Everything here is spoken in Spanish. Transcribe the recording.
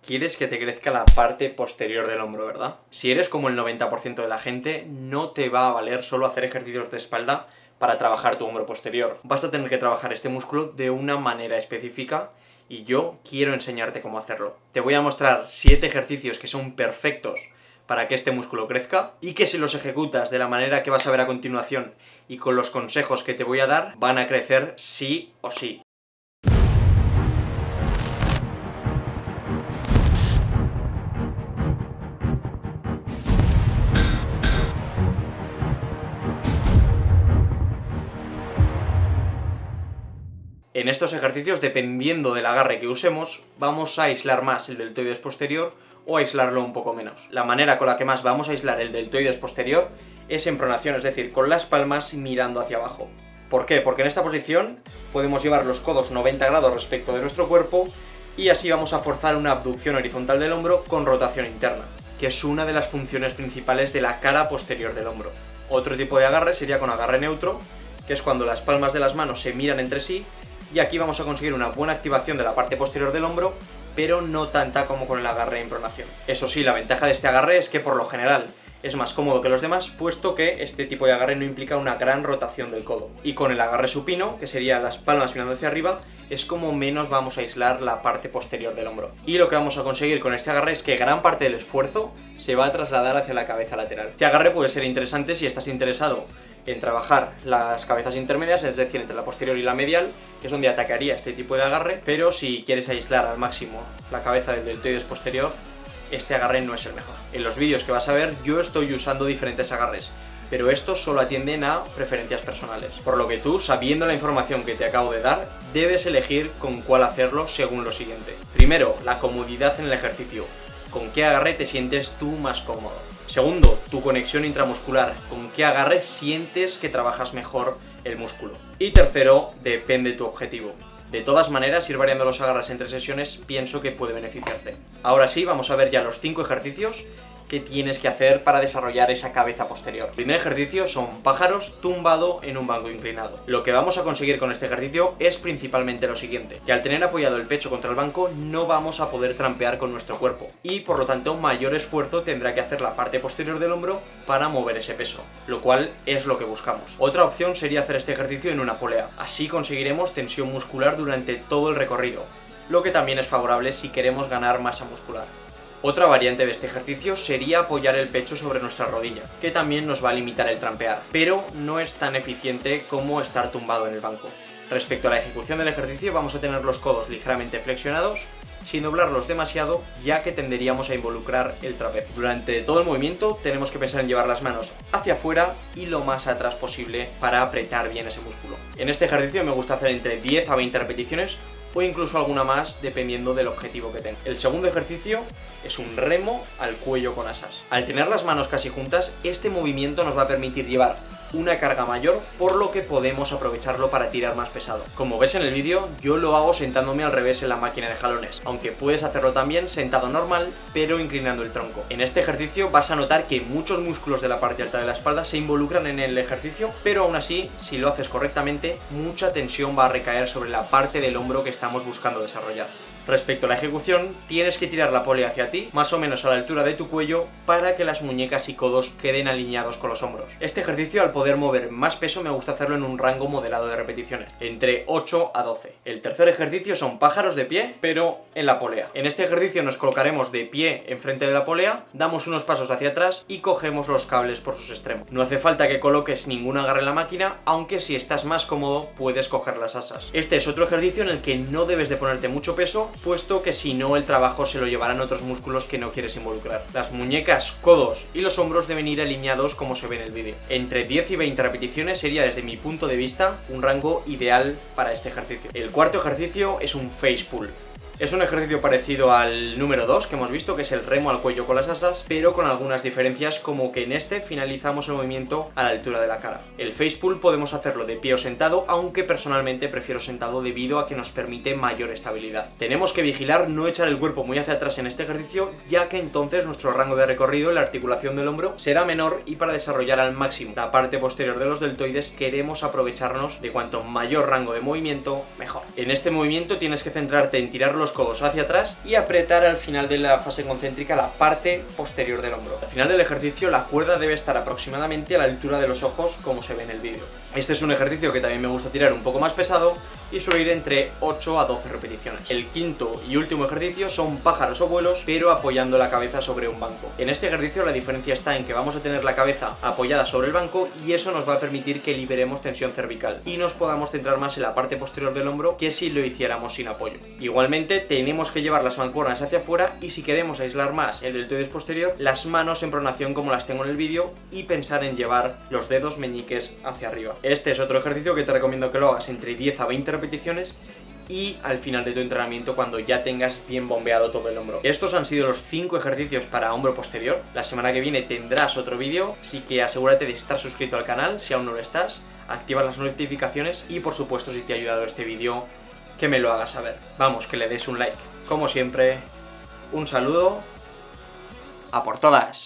Quieres que te crezca la parte posterior del hombro, ¿verdad? Si eres como el 90% de la gente, no te va a valer solo hacer ejercicios de espalda para trabajar tu hombro posterior. Vas a tener que trabajar este músculo de una manera específica y yo quiero enseñarte cómo hacerlo. Te voy a mostrar 7 ejercicios que son perfectos para que este músculo crezca y que si los ejecutas de la manera que vas a ver a continuación y con los consejos que te voy a dar, van a crecer sí o sí. En estos ejercicios, dependiendo del agarre que usemos, vamos a aislar más el deltoides posterior o aislarlo un poco menos. La manera con la que más vamos a aislar el deltoides posterior es en pronación, es decir, con las palmas mirando hacia abajo. ¿Por qué? Porque en esta posición podemos llevar los codos 90 grados respecto de nuestro cuerpo y así vamos a forzar una abducción horizontal del hombro con rotación interna, que es una de las funciones principales de la cara posterior del hombro. Otro tipo de agarre sería con agarre neutro, que es cuando las palmas de las manos se miran entre sí, y aquí vamos a conseguir una buena activación de la parte posterior del hombro, pero no tanta como con el agarre en pronación. Eso sí, la ventaja de este agarre es que por lo general es más cómodo que los demás, puesto que este tipo de agarre no implica una gran rotación del codo. Y con el agarre supino, que sería las palmas mirando hacia arriba, es como menos vamos a aislar la parte posterior del hombro. Y lo que vamos a conseguir con este agarre es que gran parte del esfuerzo se va a trasladar hacia la cabeza lateral. Este agarre puede ser interesante si estás interesado en trabajar las cabezas intermedias, es decir, entre la posterior y la medial, que es donde atacaría este tipo de agarre, pero si quieres aislar al máximo la cabeza del deltoides posterior, este agarre no es el mejor. En los vídeos que vas a ver yo estoy usando diferentes agarres, pero estos solo atienden a preferencias personales, por lo que tú, sabiendo la información que te acabo de dar, debes elegir con cuál hacerlo según lo siguiente. Primero, la comodidad en el ejercicio. ¿Con qué agarre te sientes tú más cómodo? Segundo, tu conexión intramuscular. ¿Con qué agarre sientes que trabajas mejor el músculo? Y tercero, depende de tu objetivo. De todas maneras, ir variando los agarres entre sesiones pienso que puede beneficiarte. Ahora sí, vamos a ver ya los 5 ejercicios que tienes que hacer para desarrollar esa cabeza posterior. El primer ejercicio son pájaros tumbado en un banco inclinado. Lo que vamos a conseguir con este ejercicio es principalmente lo siguiente, que al tener apoyado el pecho contra el banco no vamos a poder trampear con nuestro cuerpo y por lo tanto mayor esfuerzo tendrá que hacer la parte posterior del hombro para mover ese peso, lo cual es lo que buscamos. Otra opción sería hacer este ejercicio en una polea, así conseguiremos tensión muscular durante todo el recorrido, lo que también es favorable si queremos ganar masa muscular. Otra variante de este ejercicio sería apoyar el pecho sobre nuestra rodilla, que también nos va a limitar el trampear, pero no es tan eficiente como estar tumbado en el banco. Respecto a la ejecución del ejercicio, vamos a tener los codos ligeramente flexionados, sin doblarlos demasiado, ya que tenderíamos a involucrar el trapecio. Durante todo el movimiento tenemos que pensar en llevar las manos hacia afuera y lo más atrás posible para apretar bien ese músculo. En este ejercicio me gusta hacer entre 10 a 20 repeticiones, o incluso alguna más dependiendo del objetivo que tenga. El segundo ejercicio es un remo al cuello con asas. Al tener las manos casi juntas, este movimiento nos va a permitir llevar una carga mayor, por lo que podemos aprovecharlo para tirar más pesado. Como ves en el vídeo, yo lo hago sentándome al revés en la máquina de jalones, aunque puedes hacerlo también sentado normal, pero inclinando el tronco. En este ejercicio vas a notar que muchos músculos de la parte alta de la espalda se involucran en el ejercicio, pero aún así, si lo haces correctamente, mucha tensión va a recaer sobre la parte del hombro que estamos buscando desarrollar. Respecto a la ejecución, tienes que tirar la polea hacia ti, más o menos a la altura de tu cuello, para que las muñecas y codos queden alineados con los hombros. Este ejercicio, al poder mover más peso, me gusta hacerlo en un rango moderado de repeticiones, entre 8 a 12. El tercer ejercicio son pájaros de pie, pero en la polea. En este ejercicio nos colocaremos de pie enfrente de la polea, damos unos pasos hacia atrás y cogemos los cables por sus extremos. No hace falta que coloques ningún agarre en la máquina, aunque si estás más cómodo puedes coger las asas. Este es otro ejercicio en el que no debes de ponerte mucho peso, puesto que si no el trabajo se lo llevarán otros músculos que no quieres involucrar. Las muñecas, codos y los hombros deben ir alineados como se ve en el vídeo. Entre 10 y 20 repeticiones sería, desde mi punto de vista, un rango ideal para este ejercicio. El cuarto ejercicio es un face pull. Es un ejercicio parecido al número 2 que hemos visto, que es el remo al cuello con las asas, pero con algunas diferencias, como que en este finalizamos el movimiento a la altura de la cara. El face pull podemos hacerlo de pie o sentado, aunque personalmente prefiero sentado debido a que nos permite mayor estabilidad. Tenemos que vigilar no echar el cuerpo muy hacia atrás en este ejercicio, ya que entonces nuestro rango de recorrido en la articulación del hombro será menor y para desarrollar al máximo la parte posterior de los deltoides queremos aprovecharnos de cuanto mayor rango de movimiento, mejor. En este movimiento tienes que centrarte en tirar los los codos hacia atrás y apretar al final de la fase concéntrica la parte posterior del hombro. Al final del ejercicio la cuerda debe estar aproximadamente a la altura de los ojos, como se ve en el vídeo. Este es un ejercicio que también me gusta tirar un poco más pesado y suele ir entre 8 a 12 repeticiones. El quinto y último ejercicio son pájaros o vuelos, pero apoyando la cabeza sobre un banco. En este ejercicio la diferencia está en que vamos a tener la cabeza apoyada sobre el banco y eso nos va a permitir que liberemos tensión cervical y nos podamos centrar más en la parte posterior del hombro que si lo hiciéramos sin apoyo. Igualmente tenemos que llevar las mancuernas hacia afuera y si queremos aislar más el deltoides posterior, las manos en pronación como las tengo en el vídeo y pensar en llevar los dedos meñiques hacia arriba. Este es otro ejercicio que te recomiendo que lo hagas entre 10 a 20 repeticiones y al final de tu entrenamiento cuando ya tengas bien bombeado todo el hombro. Estos han sido los 5 ejercicios para hombro posterior. La semana que viene tendrás otro vídeo, así que asegúrate de estar suscrito al canal si aún no lo estás, activa las notificaciones y por supuesto si te ha ayudado este vídeo que me lo hagas saber. Vamos, que le des un like. Como siempre, un saludo, a por todas.